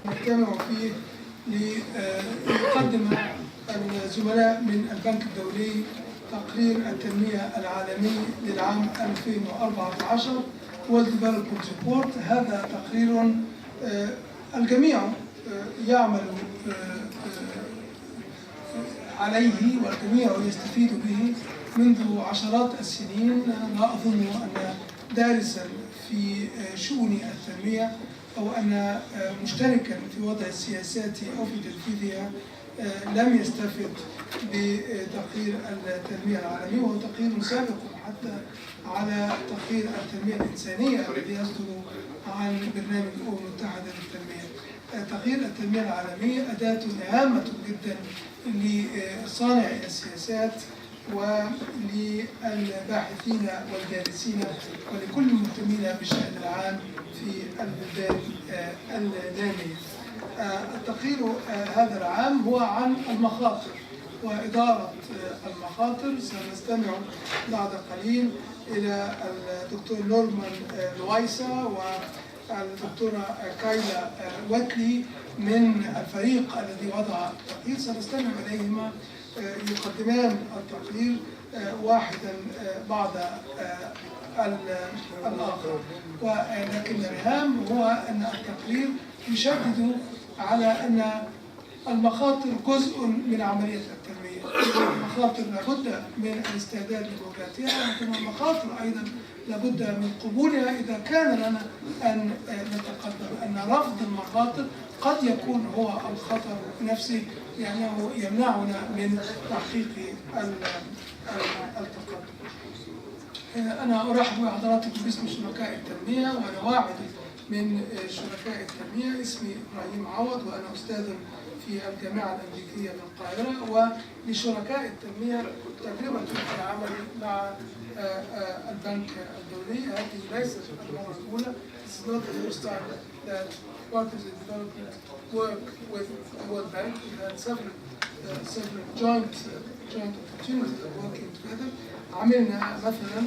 نجتمع فيه ليقدم الزملاء من البنك الدولي تقرير التنمية العالمي للعام 2014 World Development Report. هذا تقرير الجميع يعمل عليه والجميع يستفيد به منذ عشرات السنين. لا أظن أن دارسا في شؤون التنمية أو أن مشتركا في وضع السياسات أو في تنفيذها لم يستفد بتقرير التنمية العالمي، وهو تقرير سابق حتى على تقرير التنمية الإنسانية الذي يصدر عن برنامج الأمم المتحدة للتنمية. تقرير التنمية العالمية أداة هامة جدا لصانعي السياسات وللباحثين والدارسين ولكل المهتمين بالشأن العام في البلدان النامية. التقرير هذا العام هو عن المخاطر وإدارة المخاطر. سنستمع بعد قليل إلى الدكتور نورمان لويسا والدكتورة كايلا واتلي من الفريق الذي وضع التقرير. سنستمع إليهما يقدمان التقرير واحدا بعد الآخر، ولكن الهام هو أن التقرير يشدد على أن المخاطر جزء من عملية التنمية. المخاطر لابد من الاستعداد لمواجهتها، لكن المخاطر أيضا لابد من قبولها إذا كان لنا أن نتقدم. أن رفض المخاطر قد يكون هو الخطر نفسه، لأنه يمنعنا من تحقيق التقدم. أنا أرحب بحضراتكم باسم شركاء التنمية، وأنا واحد من شركاء التنمية. اسمي إبراهيم عوض وأنا أستاذ في الجامعة الأمريكية من القاهرة. ولشركاء التنمية تجربة في العمل مع البنك الدولي. هذه ليست المرة الأولى. This is not the first time that Partners in Development work with the World Bank. We had several joint opportunities of working together. عملنا مثلا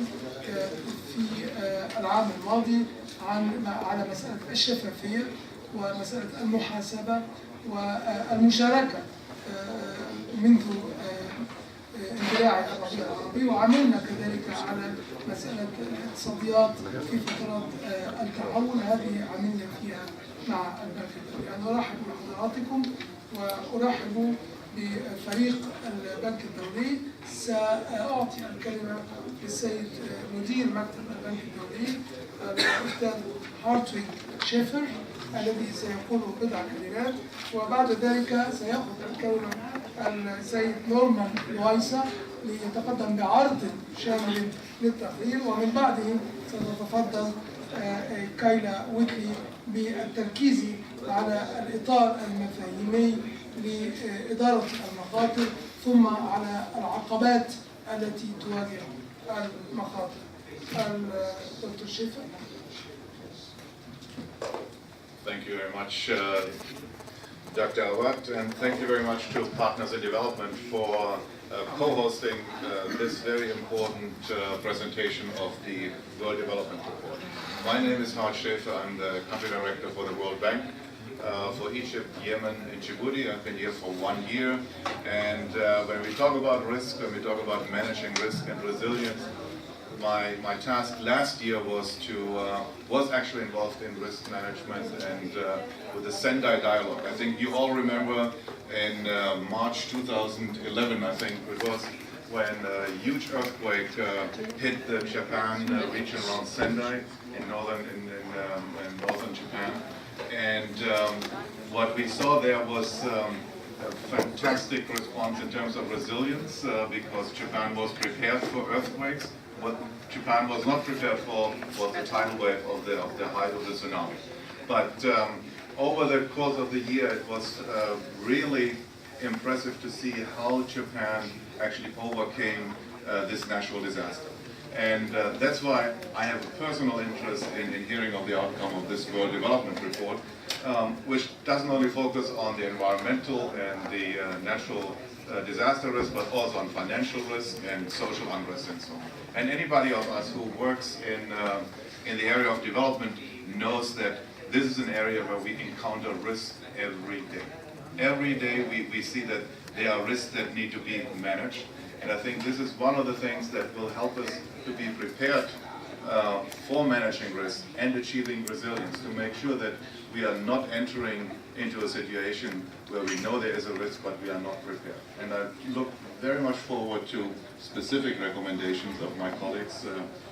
في العام الماضي على مسألة الشفافية ومسألة المحاسبة والمشاركة منذ اندلاع الربيع العربي، وعملنا كذلك على مسألة الاقتصاديات في فترات التعاون. هذه عملنا فيها مع البنك الدولي. أنا أرحب بحضراتكم وأرحب بفريق البنك الدولي. سأعطي الكلمة للسيد مدير مكتب البنك الدولي الأستاذ هارتويغ شيفر الذي سيقول بضع كلمات، وبعد ذلك سيأخذ الكلمة السيد نورمان لويسا ليتقدم بعرض شامل للتقرير، ومن بعده ستتفضل كايلا ويتلي بالتركيز على الإطار المفاهيمي لإدارة المخاطر ثم على العقبات التي تواجه المخاطر. دكتور شيفر. Thank you very much, Dr. Awad, and thank you very much to Partners in Development for co-hosting this very important presentation of the World Development Report. My name is Hart Schäfer. I'm the country director for the World Bank for Egypt, Yemen, and Djibouti. I've been here for 1 year, and when we talk about risk, when we talk about managing risk and resilience, my task last year was actually involved in risk management and with the Sendai dialogue. I think you all remember in March 2011, I think it was, when a huge earthquake hit the Japan region around Sendai in northern Japan. And what we saw there was a fantastic response in terms of resilience because Japan was prepared for earthquakes. What Japan was not prepared for was the tidal wave of the height of the tsunami. But over the course of the year, it was really impressive to see how Japan actually overcame this natural disaster. And that's why I have a personal interest in hearing of the outcome of this World Development Report, which doesn't only focus on the environmental and the natural disaster risk, but also on financial risk and social unrest and so on. And anybody of us who works in the area of development knows that this is an area where we encounter risk every day. Every day we see that there are risks that need to be managed. And I think this is one of the things that will help us to be prepared for managing risk and achieving resilience, to make sure that we are not entering into a situation where we know there is a risk but we are not prepared. And I look very much forward to specific recommendations of my colleagues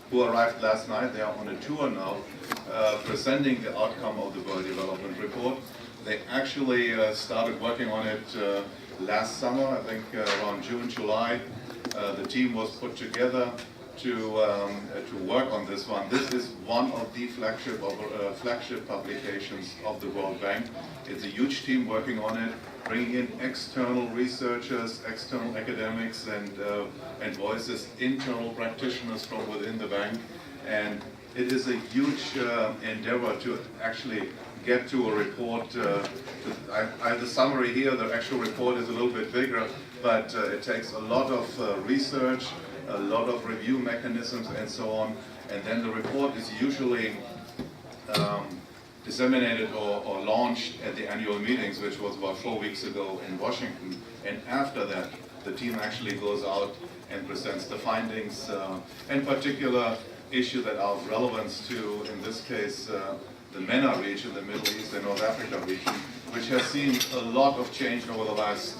who arrived last night. They are on a tour now, presenting the outcome of the World Development Report. They actually started working on it last summer, I think around June, July. The team was put together to work on this one. This is one of the flagship publications of the World Bank. It's a huge team working on it, bringing in external researchers, external academics, and voices, internal practitioners from within the bank. And it is a huge endeavor to actually get to a report. I have the summary here. The actual report is a little bit bigger, but it takes a lot of research, a lot of review mechanisms and so on, and then the report is usually disseminated or launched at the annual meetings, which was about 4 weeks ago in Washington, and after that the team actually goes out and presents the findings, in particular issues that are of relevance to, in this case, the MENA region, the Middle East and North Africa region, which has seen a lot of change over the last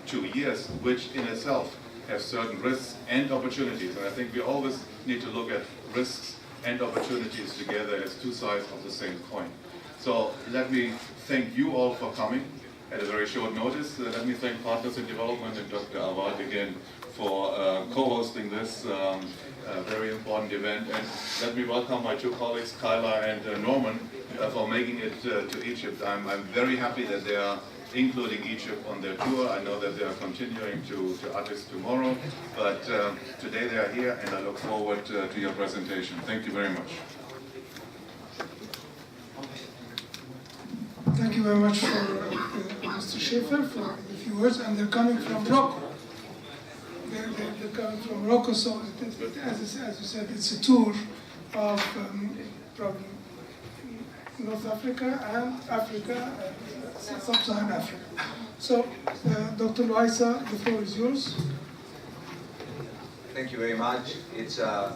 2 years, which in itself have certain risks and opportunities. And I think we always need to look at risks and opportunities together as two sides of the same coin. So let me thank you all for coming at a very short notice. Let me thank Partners in Development and Dr. Awad again for co-hosting this very important event. And let me welcome my two colleagues, Kyla and Norman, for making it to Egypt. I'm very happy that they are including Egypt on their tour. I know that they are continuing to Addis tomorrow, but today they are here, and I look forward to your presentation. Thank you very much. Thank you very much for Mr. Schaefer for the few words, and they're coming from Morocco. They're coming from Morocco, so as you said, it's a tour of probably North Africa and Africa, Sub-Saharan Africa. So, Dr. Loaisa, the floor is yours. Thank you very much. It's a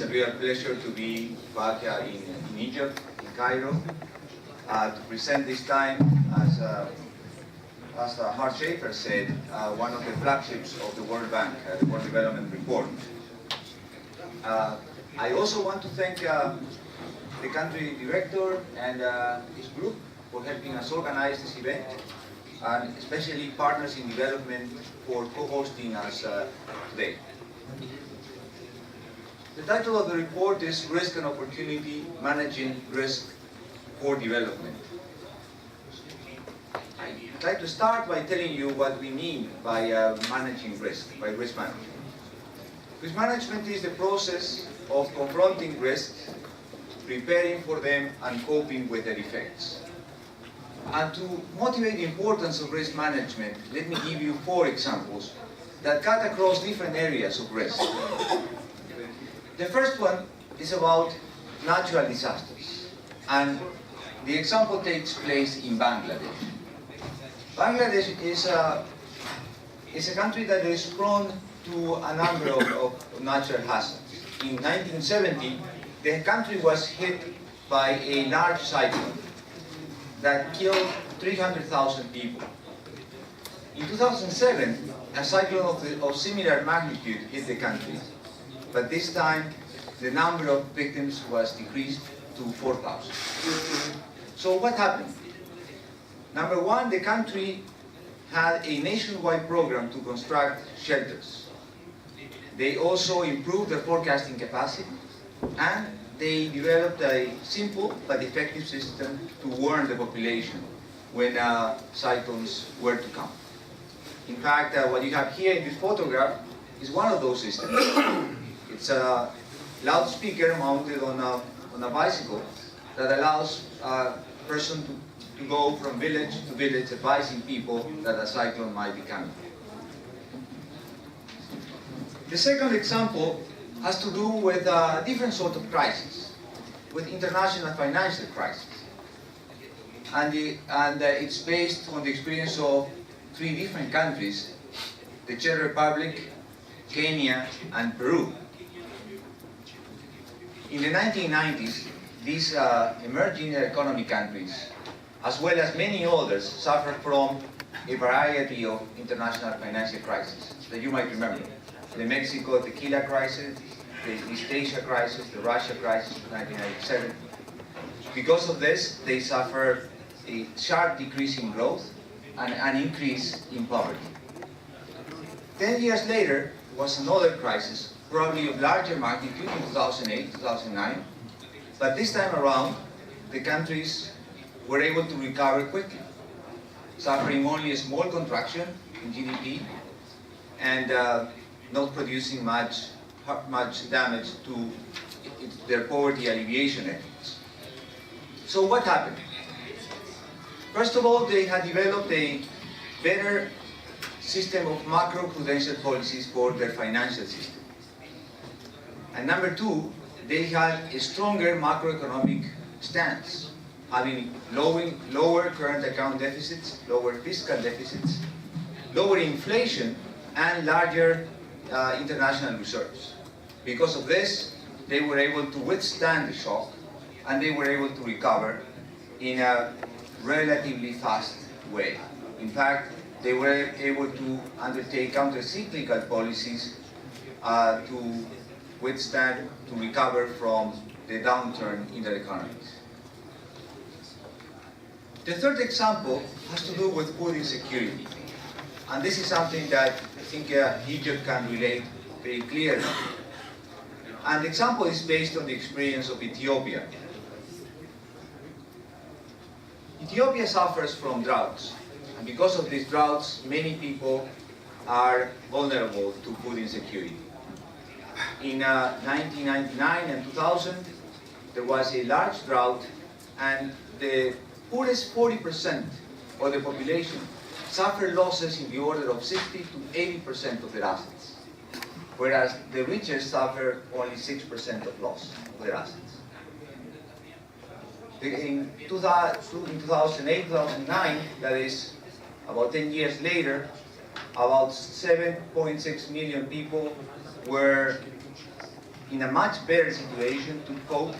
real pleasure to be back in Egypt, in Cairo, to present this time, as Hart Schaefer said, one of the flagships of the World Bank, the World Development Report. I also want to thank the country director and his group for helping us organize this event, and especially Partners in Development for co-hosting us today. The title of the report is Risk and Opportunity, Managing Risk for Development. I'd like to start by telling you what we mean by managing risk, by risk management. Risk management is the process of confronting risks, preparing for them, and coping with their effects. And to motivate the importance of risk management, let me give you 4 examples that cut across different areas of risk. The first one is about natural disasters, and the example takes place in Bangladesh. Bangladesh is a country that is prone to a number of natural hazards. In 1970, the country was hit by a large cyclone that killed 300,000 people. In 2007, a cyclone of similar magnitude hit the country, but this time the number of victims was decreased to 4,000. So what happened? Number one, the country had a nationwide program to construct shelters. They also improved their forecasting capacity, and they developed a simple but effective system to warn the population when cyclones were to come. In fact, what you have here in this photograph is one of those systems. It's a loudspeaker mounted on a bicycle that allows a person to go from village to village advising people that a cyclone might be coming. The second example has to do with a different sort of crisis. with international financial crisis. And it's based on the experience of 3 different countries, the Czech Republic, Kenya, and Peru. In the 1990s, these emerging economy countries, as well as many others, suffered from a variety of international financial crises that you might remember. The Mexico tequila crisis, the East Asia crisis, the Russia crisis of 1997. Because of this, they suffered a sharp decrease in growth and an increase in poverty. 10 years later was another crisis, probably of larger magnitude in 2008, 2009. But this time around, the countries were able to recover quickly, suffering only a small contraction in GDP and not producing much damage to their poverty alleviation efforts. So what happened? First of all, they had developed a better system of macro-prudential policies for their financial system. And number 2, they had a stronger macroeconomic stance, having lower current account deficits, lower fiscal deficits, lower inflation, and larger international reserves. Because of this, they were able to withstand the shock, and they were able to recover in a relatively fast way. In fact, they were able to undertake counter-cyclical policies to withstand, to recover from the downturn in their economies. The third example has to do with food insecurity. And this is something that I think Egypt can relate very clearly. And the example is based on the experience of Ethiopia. Ethiopia suffers from droughts. And because of these droughts, many people are vulnerable to food insecurity. In 1999 and 2000, there was a large drought, and the poorest 40% of the population suffered losses in the order of 60 to 80% of their assets, whereas the richest suffer only 6% of loss of their assets. In 2008, 2009, that is about 10 years later, about 7.6 million people were in a much better situation to cope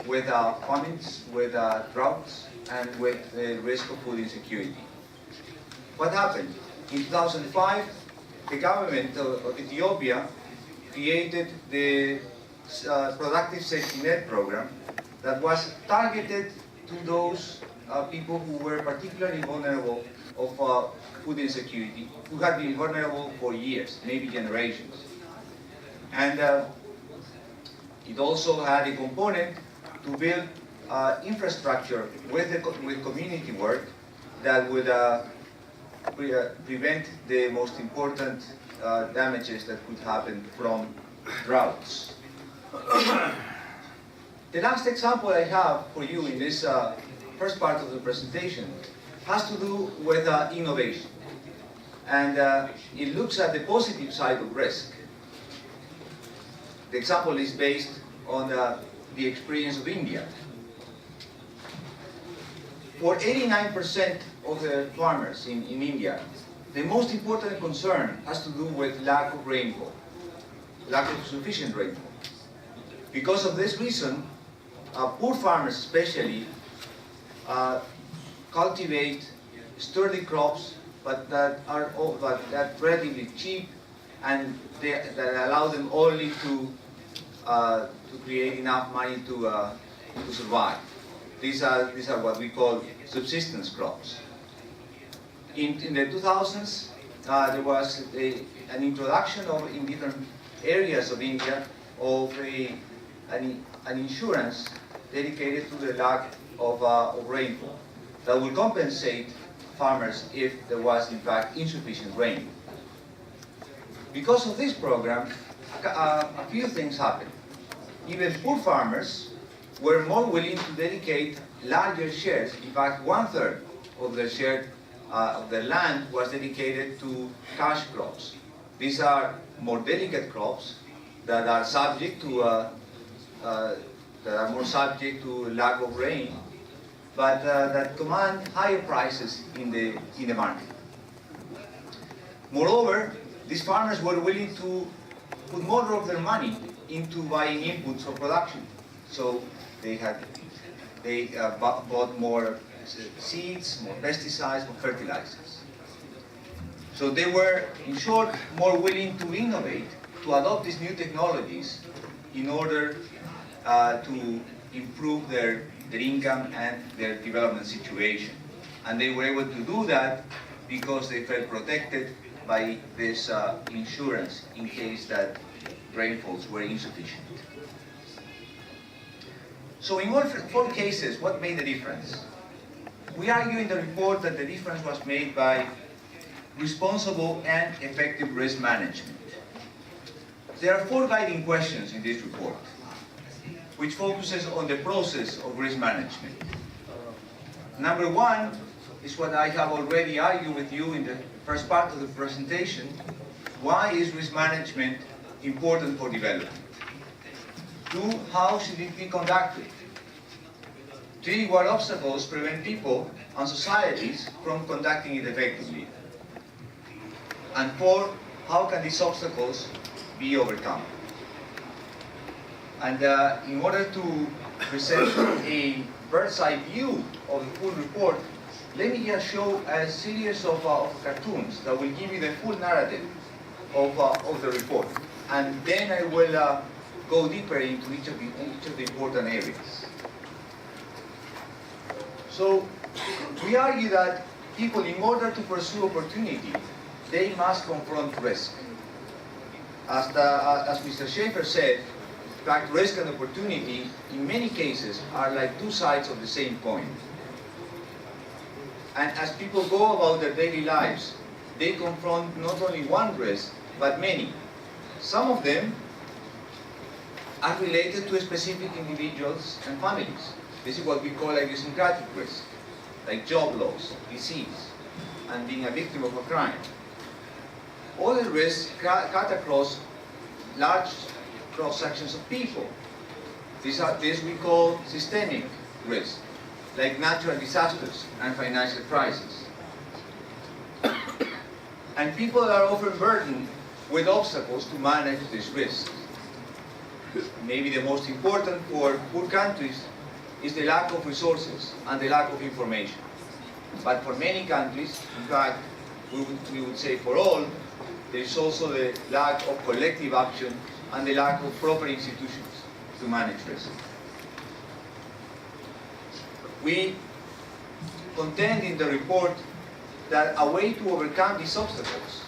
with famines, with droughts, and with the risk of food insecurity. What happened? In 2005, the government of Ethiopia created the Productive Safety Net program that was targeted to those people who were particularly vulnerable of food insecurity, who had been vulnerable for years, maybe generations. And it also had a component to build infrastructure with community work that would prevent the most important damages that could happen from droughts. The last example I have for you in this first part of the presentation has to do with innovation. And it looks at the positive side of risk. The example is based on the experience of India. For 89% of the farmers in India, the most important concern has to do with lack of rainfall, lack of sufficient rainfall. Because of this reason, poor farmers especially cultivate sturdy crops, but that are relatively cheap, and that allow them only to create enough money to survive. These are what we call subsistence crops. In the 2000s, there was an introduction in different areas of India of an insurance dedicated to the lack of rainfall that will compensate farmers if there was in fact insufficient rain. Because of this program, a few things happened. Even poor farmers were more willing to dedicate larger shares. In fact, 1/3 of their share of their land was dedicated to cash crops. These are more delicate crops that are subject to that are more subject to lack of rain, but that command higher prices in the market. Moreover, these farmers were willing to put more of their money into buying inputs for production. So they bought more seeds, more pesticides, more fertilizers. So they were, in short, more willing to innovate, to adopt these new technologies in order to improve their income and their development situation. And they were able to do that because they felt protected by this insurance in case that rainfalls were insufficient. So in all four cases, what made the difference? We argue in the report that the difference was made by responsible and effective risk management. There are four guiding questions in this report, which focuses on the process of risk management. Number one is what I have already argued with you in the first part of the presentation. Why is risk management important for development? Two, how should it be conducted? Three, what obstacles prevent people and societies from conducting it effectively? And four, how can these obstacles be overcome? And in order to present a bird's eye view of the full report, let me just show a series of cartoons that will give you the full narrative of the report. And then I will go deeper into each of the important areas. So we argue that people, in order to pursue opportunity, they must confront risk. As Mr. Schaefer said, in fact, risk and opportunity, in many cases, are like two sides of the same coin. And as people go about their daily lives, they confront not only one risk, but many. Some of them are related to specific individuals and families. This is what we call idiosyncratic risk, like job loss, disease, and being a victim of a crime. Other risks cut across large cross-sections of people. This we call systemic risk, like natural disasters and financial crises. And people are often burdened with obstacles to manage this risk. Maybe the most important for poor countries is the lack of resources and the lack of information. But for many countries, in fact, we would say for all, there is also the lack of collective action and the lack of proper institutions to manage risk. We contend in the report that a way to overcome these obstacles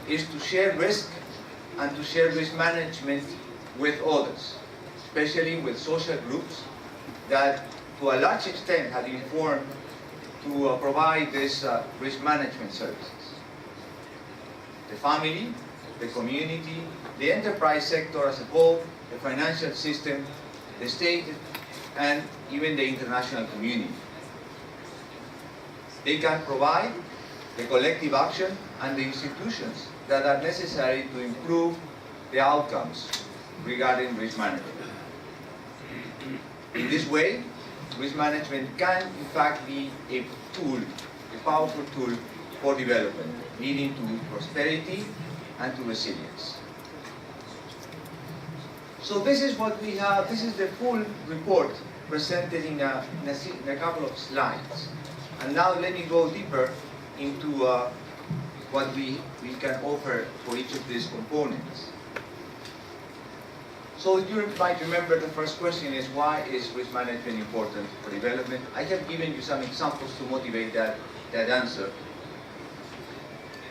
is to share risk and to share risk management with others, especially with social groups that to a large extent have been formed to provide these risk management services. The family, the community, the enterprise sector as a whole, the financial system, the state, and even the international community. They can provide the collective action and the institutions that are necessary to improve the outcomes regarding risk management. In this way, risk management can in fact be a tool, a powerful tool for development, leading to prosperity and to resilience. So this is what we have, this is the full report presented in a couple of slides. And now let me go deeper into what we can offer for each of these components. So you might remember the first question is, why is risk management important for development? I have given you some examples to motivate that answer.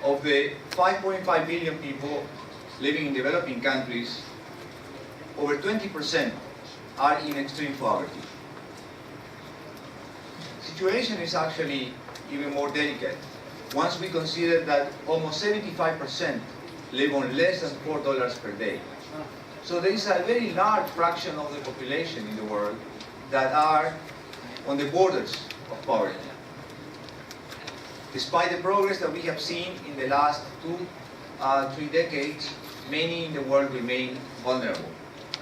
Of the 5.5 billion people living in developing countries, over 20% are in extreme poverty. The situation is actually even more delicate once we consider that almost 75% live on less than $4 per day. So there is a very large fraction of the population in the world that are on the borders of poverty. Despite the progress that we have seen in the last 2-3 decades, many in the world remain vulnerable.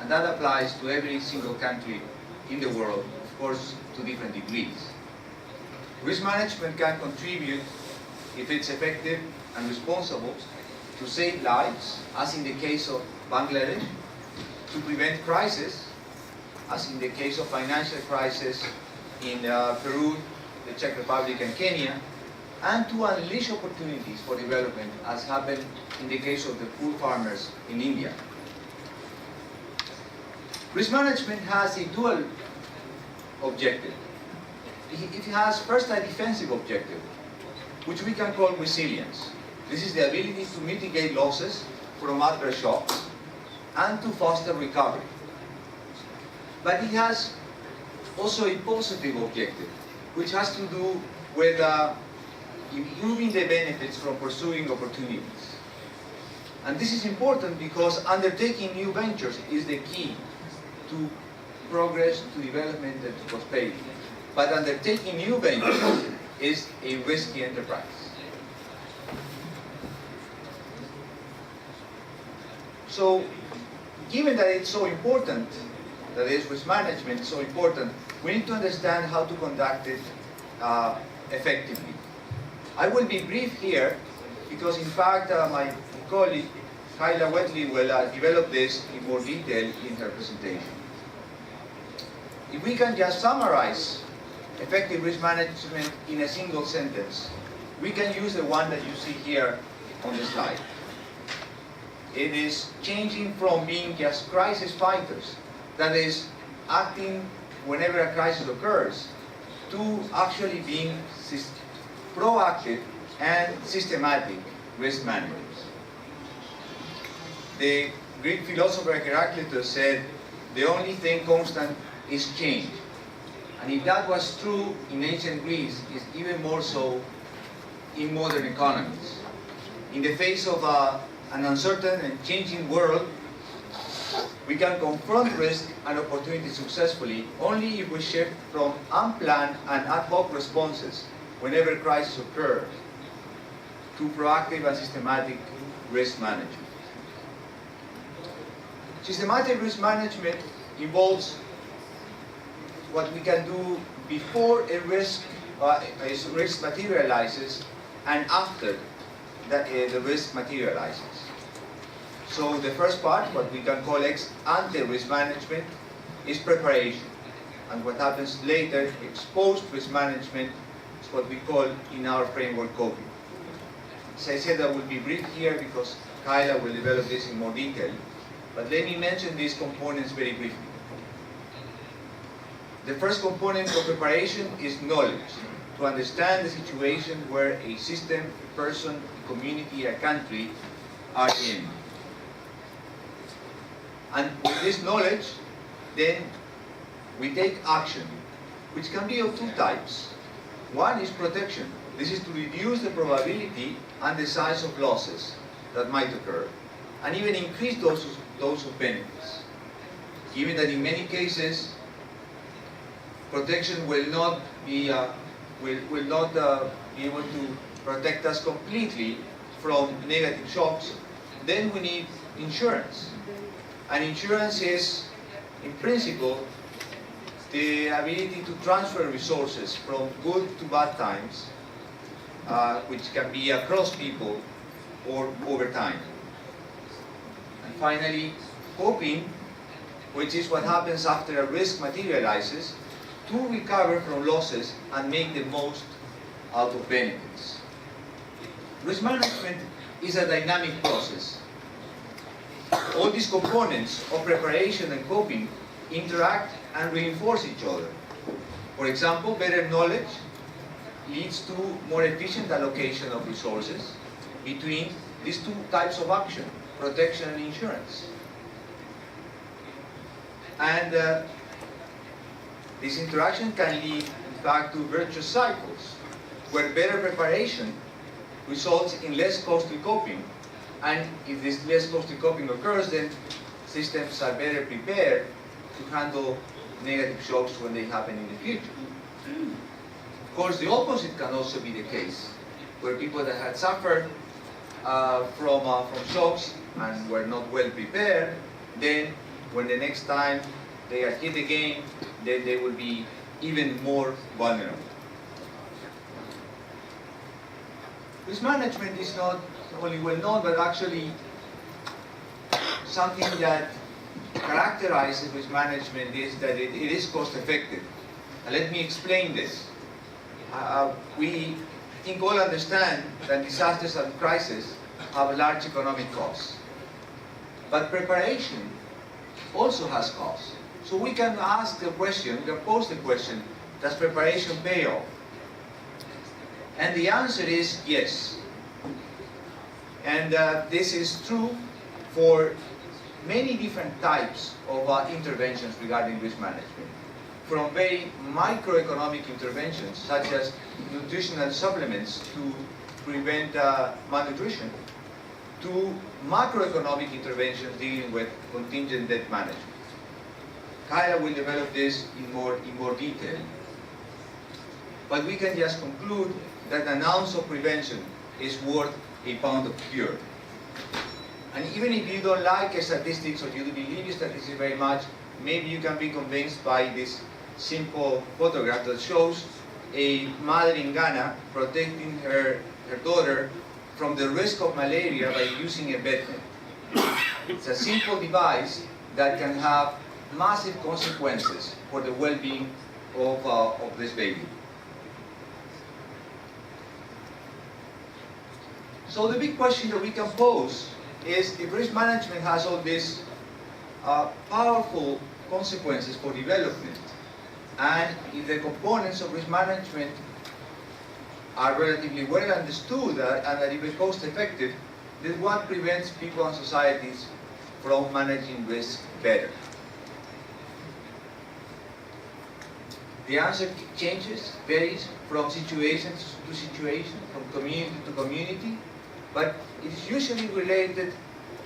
And that applies to every single country in the world, of course, to different degrees. Risk management can contribute, if it's effective and responsible, to save lives, as in the case of Bangladesh, to prevent crisis, as in the case of financial crisis in Peru, the Czech Republic, and Kenya, and to unleash opportunities for development, as happened in the case of the poor farmers in India. Risk management has a dual objective. It has first a defensive objective, which we can call resilience. This is the ability to mitigate losses from adverse shocks and to foster recovery. But it has also a positive objective, which has to do with improving the benefits from pursuing opportunities. And this is important because undertaking new ventures is the key to progress, to development, and to prosperity. But undertaking new ventures is a risky enterprise. So, given that it's so important, that is, risk management is so important, we need to understand how to conduct it effectively. I will be brief here because, in fact, my colleague Kyla Wetley will develop this in more detail in her presentation. If we can just summarize effective risk management in a single sentence, we can use the one that you see here on the slide. It is changing from being just crisis fighters, that is, acting whenever a crisis occurs, to actually being proactive and systematic risk managers. The Greek philosopher Heraclitus said, the only thing constant is change. And if that was true in ancient Greece, it's even more so in modern economies. In the face of an uncertain and changing world, we can confront risk and opportunity successfully only if we shift from unplanned and ad hoc responses whenever crises occur to proactive and systematic risk management. Systematic risk management involves what we can do before a risk materializes and after the risk materializes. So the first part, what we can call ex-ante risk management, is preparation. And what happens later, ex-post risk management, is what we call in our framework coping. As I said, I will be brief here because Kyla will develop this in more detail. But let me mention these components very briefly. The first component of preparation is knowledge, to understand the situation where a system, a person, a community, a country are in. And with this knowledge, then we take action, which can be of two types. One is protection. This is to reduce the probability and the size of losses that might occur, and even increase those of benefits. Given that in many cases, protection will not be able to protect us completely from negative shocks, then we need insurance. And insurance is, in principle, the ability to transfer resources from good to bad times, which can be across people or over time. And finally, coping, which is what happens after a risk materializes, to recover from losses and make the most out of benefits. Risk management is a dynamic process. All these components of preparation and coping interact and reinforce each other. For example, better knowledge leads to more efficient allocation of resources between these two types of action, protection and insurance. And this interaction can lead, in fact, to virtuous cycles, where better preparation results in less costly coping. And if this less costly coping occurs, then systems are better prepared to handle negative shocks when they happen in the future. Of course, the opposite can also be the case, where people that had suffered from shocks and were not well prepared, then when the next time they are hit again, then they will be even more vulnerable. Risk management is not only well known, but actually something that characterizes risk management is that it is cost effective. Let me explain this. We I think all understand that disasters and crises have large economic costs. But preparation also has costs. So we can ask the question, we can pose the question, does preparation pay off? And the answer is yes. And this is true for many different types of interventions regarding risk management. From very microeconomic interventions, such as nutritional supplements to prevent malnutrition, to macroeconomic interventions dealing with contingent debt management. Kyla will develop this in more detail. But we can just conclude that an ounce of prevention is worth a pound of cure. And even if you don't like statistics or you don't believe statistics very much, maybe you can be convinced by this simple photograph that shows a mother in Ghana protecting her daughter from the risk of malaria by using a bed net. It's a simple device that can have massive consequences for the well-being of this baby. So the big question that we can pose is, if risk management has all these powerful consequences for development, and if the components of risk management are relatively well understood and are even cost effective, then what prevents people and societies from managing risk better? The answer changes, varies from situation to situation, from community to community, but it is usually related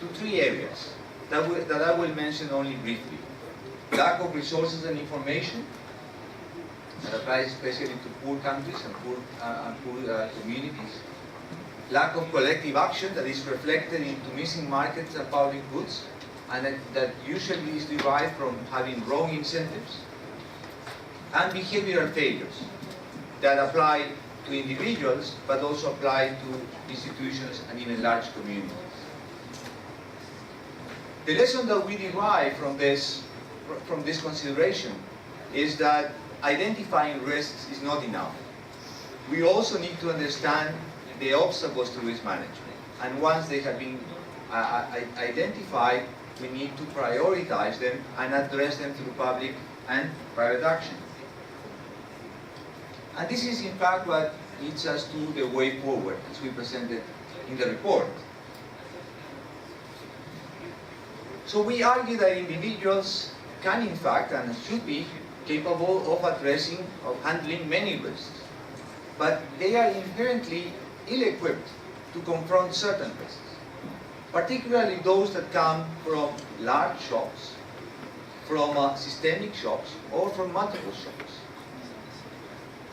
to three areas that I will mention only briefly. Lack of resources and information, that applies especially to poor countries and poor communities. Lack of collective action that is reflected into missing markets and public goods, and that usually is derived from having wrong incentives. And behavioral failures that apply to individuals, but also apply to institutions and even large communities. The lesson that we derive from this consideration is that identifying risks is not enough. We also need to understand the obstacles to risk management. And once they have been identified, we need to prioritize them and address them through public and private action. And this is in fact what leads us to the way forward, as we presented in the report. So we argue that individuals can in fact and should be capable of addressing, of handling many risks. But they are inherently ill-equipped to confront certain risks, particularly those that come from large shocks, from systemic shocks, or from multiple shocks.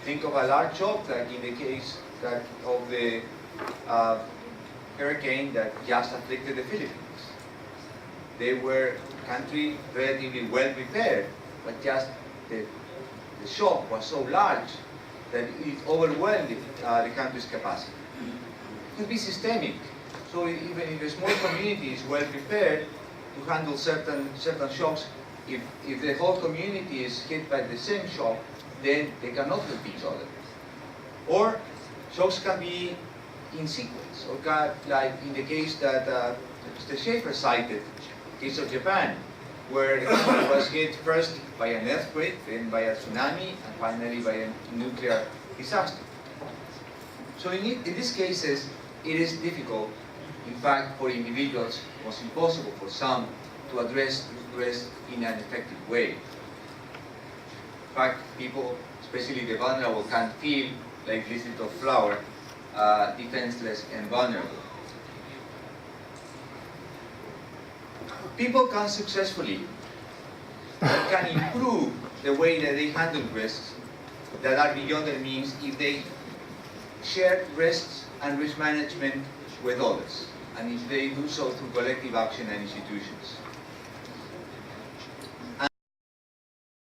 Think of a large shock, like in the case of the hurricane that just afflicted the Philippines. They were a country relatively well prepared, but just the shock was so large that it overwhelmed the country's capacity. It could be systemic. So even if a small community is well prepared to handle certain shocks, if the whole community is hit by the same shock, then they cannot help each other. Or shocks can be in sequence, or like in the case that Mr. Schaefer cited, the case of Japan, where the country was hit first by an earthquake, then by a tsunami, and finally by a nuclear disaster. So in these cases, it is difficult, in fact, for individuals, almost impossible for some, to address risk in an effective way. In fact, people, especially the vulnerable, can feel like this little flower, defenseless and vulnerable. People can successfully, can improve the way that they handle risks that are beyond their means if they share risks and risk management with others, and if they do so through collective action and institutions.